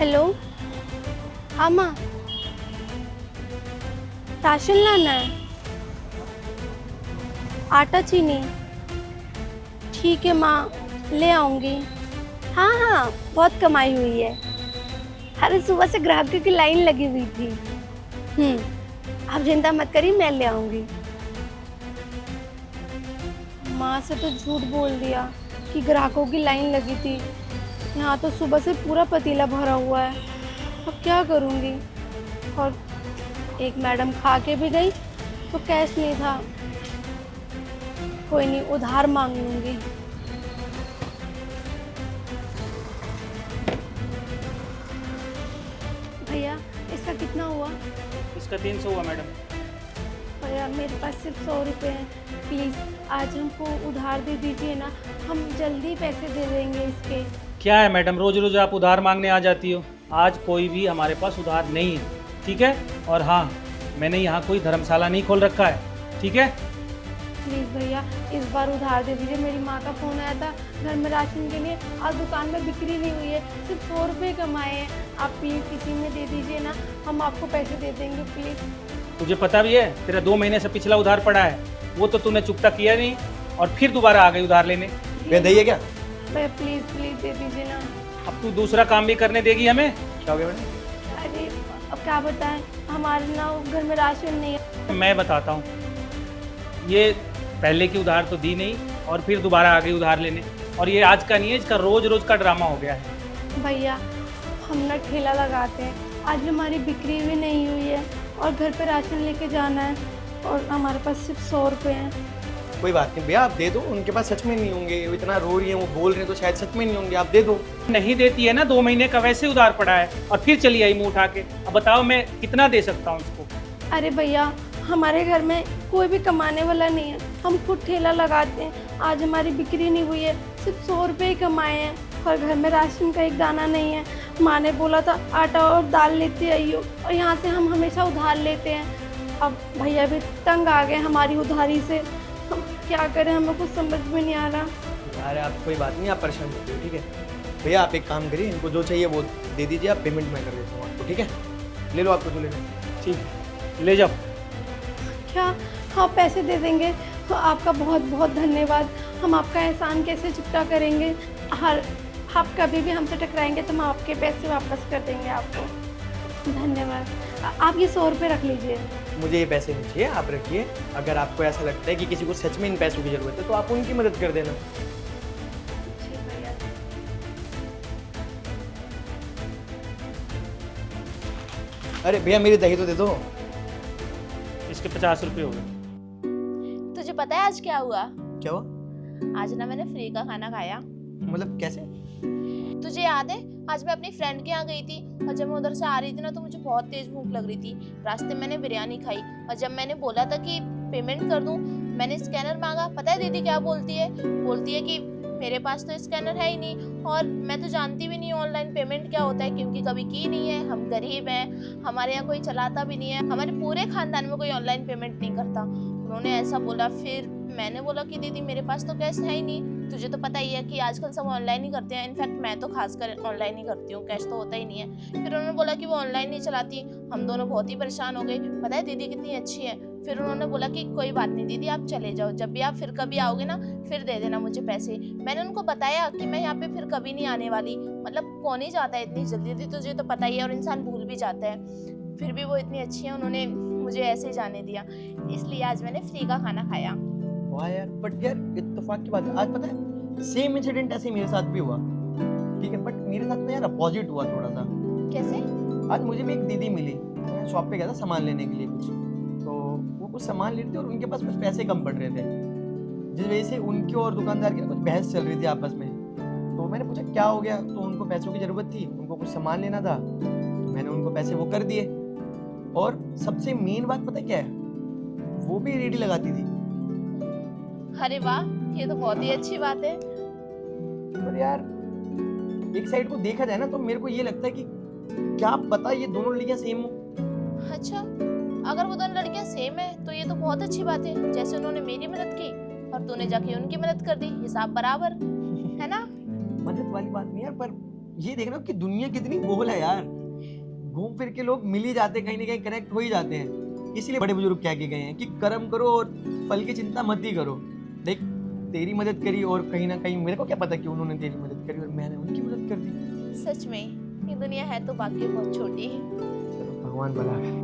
Hello. हाँ माँ, ration लाना है, आटा चीनी। ठीक है माँ, ले आऊँगी। हाँ हाँ, बहुत कमाई हुई है। अरे सुबह से ग्राहकों की लाइन लगी हुई थी। आप चिंता मत करिए, मैं ले आऊँगी। माँ से तो झूठ बोल दिया कि ग्राहकों की लाइन लगी थी। यहाँ तो सुबह से पूरा पतीला भरा हुआ है, अब क्या करूँगी। और एक मैडम खा के भी गई तो कैश नहीं था। कोई नहीं, उधार मांग लूँगी। भैया इसका कितना हुआ? इसका 300 हुआ मैडम। भैया मेरे पास सिर्फ 100 रुपये हैं, प्लीज़ आज हमको उधार दे दीजिए ना, हम जल्दी पैसे दे देंगे इसके। क्या है मैडम, रोज रोज आप उधार मांगने आ जाती हो। आज कोई भी हमारे पास उधार नहीं है, ठीक है। और हाँ, मैंने यहाँ कोई धर्मशाला नहीं खोल रखा है, ठीक है। प्लीज़ भैया इस बार उधार दे दीजिए। मेरी माँ का फ़ोन आया था घर में राशन के लिए, आज दुकान में बिक्री नहीं हुई है, सिर्फ 100 रुपये कमाए हैं। आप प्लीज़ किसी में दे दीजिए ना, हम आपको पैसे दे देंगे प्लीज़। तुझे पता भी है तेरा 2 महीने से पिछला उधार पड़ा है, वो तो तूने चुकता किया नहीं और फिर दोबारा आ गई उधार लेने। भैया दही क्या? भैया प्लीज़ प्लीज़ दे दीजिए ना। अब तू दूसरा काम भी करने देगी हमें? क्या हो गया मैडम? अरे अब क्या बताएं, हमारे ना घर में राशन नहीं है। मैं बताता हूँ, ये पहले की उधार तो दी नहीं और फिर दोबारा आ गई उधार लेने। और ये आज का नहीं है, इसका रोज रोज का ड्रामा हो गया है। भैया हम ना ठेला लगाते हैं, आज हमारी बिक्री भी नहीं हुई है और घर पे राशन लेके जाना है और हमारे पास सिर्फ 100 रुपये हैं। कोई बात नहीं भैया, आप दे दो। उनके पास सच में नहीं होंगे, वो इतना रो रही है, वो बोल रहे हैं तो शायद सच में नहीं होंगे, आप दे दो। नहीं देती है ना, 2 महीने का वैसे उधार पड़ा है और फिर चली आई मुंह उठा के। अब बताओ मैं कितना दे सकता हूँ इसको? अरे भैया हमारे घर में कोई भी कमाने वाला नहीं है, हम खुद ठेला लगाते हैं, आज हमारी बिक्री नहीं हुई है, सिर्फ 100 रुपये ही कमाए हैं और घर में राशन का एक दाना नहीं है। माँ ने बोला था आटा और दाल लेते आइयो, और यहाँ से हम हमेशा उधार लेते हैं। अब भैया भी तंग आ गए हमारी उधारी से, हम क्या करें, हमें कुछ समझ में नहीं आ रहा। अरे आप कोई बात नहीं, आप परेशान मत हो, ठीक है। भैया आप एक काम करिए, इनको जो चाहिए वो दे दीजिए, आप पेमेंट मैं कर देता हूँ आपको, ठीक है। ले लो आपको जो लेना। ठीक है, ले जाओ। क्या आप पैसे दे देंगे? तो आपका बहुत बहुत धन्यवाद, हम आपका एहसान कैसे चुकता करेंगे। हर आप कभी भी हमसे टकराएंगे तो हम आपके पैसे वापस कर देंगे आपको। धन्यवाद। आप ये 100 रुपये रख लीजिए। मुझे ये पैसे नहीं चाहिए, आप रखिए। अगर आपको ऐसा लगता है कि किसी को सच में इन पैसों की ज़रूरत है तो आप उनकी मदद कर देना। जी भैया। अरे भैया मेरी दही तो दे दो। इसके 50 रुपये हो गए। तुझे पता है आज क्या हुआ? क्या हुआ? आज ना मैंने फ्री का खाना खाया। मतलब कैसे? तुझे याद है आज मैं अपनी फ्रेंड के यहाँ गई थी और जब मैं उधर से आ रही थी ना तो मुझे बहुत तेज भूख लग रही थी। रास्ते में मैंने बिरयानी खाई और जब मैंने बोला था कि पेमेंट कर दूं, मैंने स्कैनर मांगा। पता है दीदी क्या बोलती है? बोलती है कि मेरे पास तो स्कैनर है ही नहीं और मैं तो जानती भी नहीं ऑनलाइन पेमेंट क्या होता है, क्योंकि कभी की नहीं है, हम गरीब हैं, हमारे यहाँ कोई चलाता भी नहीं है, हमारे पूरे खानदान में कोई ऑनलाइन पेमेंट नहीं करता। उन्होंने ऐसा बोला। फिर मैंने बोला कि दीदी मेरे पास तो कैश है ही नहीं, तुझे तो पता ही है कि आजकल सब ऑनलाइन ही करते हैं, इनफैक्ट मैं तो खासकर ऑनलाइन ही करती हूँ, कैश तो होता ही नहीं है। फिर उन्होंने बोला कि वो ऑनलाइन नहीं चलाती। हम दोनों बहुत ही परेशान हो गए। पता है दीदी कितनी अच्छी है। फिर उन्होंने बोला कि कोई बात नहीं दीदी, आप चले जाओ, जब भी आप फिर कभी आओगे ना फिर दे देना मुझे पैसे। मैंने उनको बताया कि मैं यहाँ पे फिर कभी नहीं आने वाली, मतलब कौन ही जाता है इतनी जल्दी, दीदी तुझे तो पता ही है, और इंसान भूल भी जाता है। फिर भी वो इतनी अच्छी है, उन्होंने मुझे ऐसे ही जाने दिया, इसलिए आज मैंने फ्री का खाना खाया। वाह यार, बट यार इत्तेफाक की बात है, आज पता है सेम इंसिडेंट ऐसे मेरे साथ भी हुआ, ठीक है। बट मेरे साथ ना यार अपोजिट हुआ थोड़ा सा। कैसे? आज मुझे भी एक दीदी मिली, मैं शॉप पे गया था सामान लेने के लिए कुछ, तो वो कुछ सामान ले रही थी और उनके पास कुछ पैसे कम पड़ रहे थे, जिस वजह से उनकी और दुकानदार की ना कुछ बहस चल रही थी आपस में। तो मैंने पूछा क्या हो गया, तो उनको पैसों की ज़रूरत थी, उनको कुछ सामान लेना था, तो मैंने उनको पैसे वो कर दिए। और सबसे मेन बात पता क्या है, वो भी रेडी लगाती थी। अरे वाह, ये तो बहुत ही अच्छी बात है। पर यार एक साइड को देखा जाए ना तो मेरे को ये लगता है कि क्या पता ये दोनों लड़कियां सेम हो। अच्छा, अगर वो दोनों लड़कियां सेम है तो ये तो बहुत अच्छी बात है। जैसे उन्होंने मेरी मदद की और तूने जाके उनकी मदद कर दी, हिसाब बराबर है ना। मदद वाली बात नहीं यार, पर ये देखना कि दुनिया कितनी गोल है यार, घूम फिर के लोग मिल ही जाते हैं, कहीं ना कहीं कनेक्ट हो ही जाते हैं। इसीलिए बड़े बुजुर्ग क्या के गए हैं कि कर्म करो और फल की चिंता मत ही करो। देख तेरी मदद करी और कहीं ना कहीं मेरे को क्या पता कि उन्होंने तेरी मदद करी और मैंने उनकी मदद कर दी। सच में ये दुनिया है तो वाकई बहुत छोटी। चलो भगवान भला करे।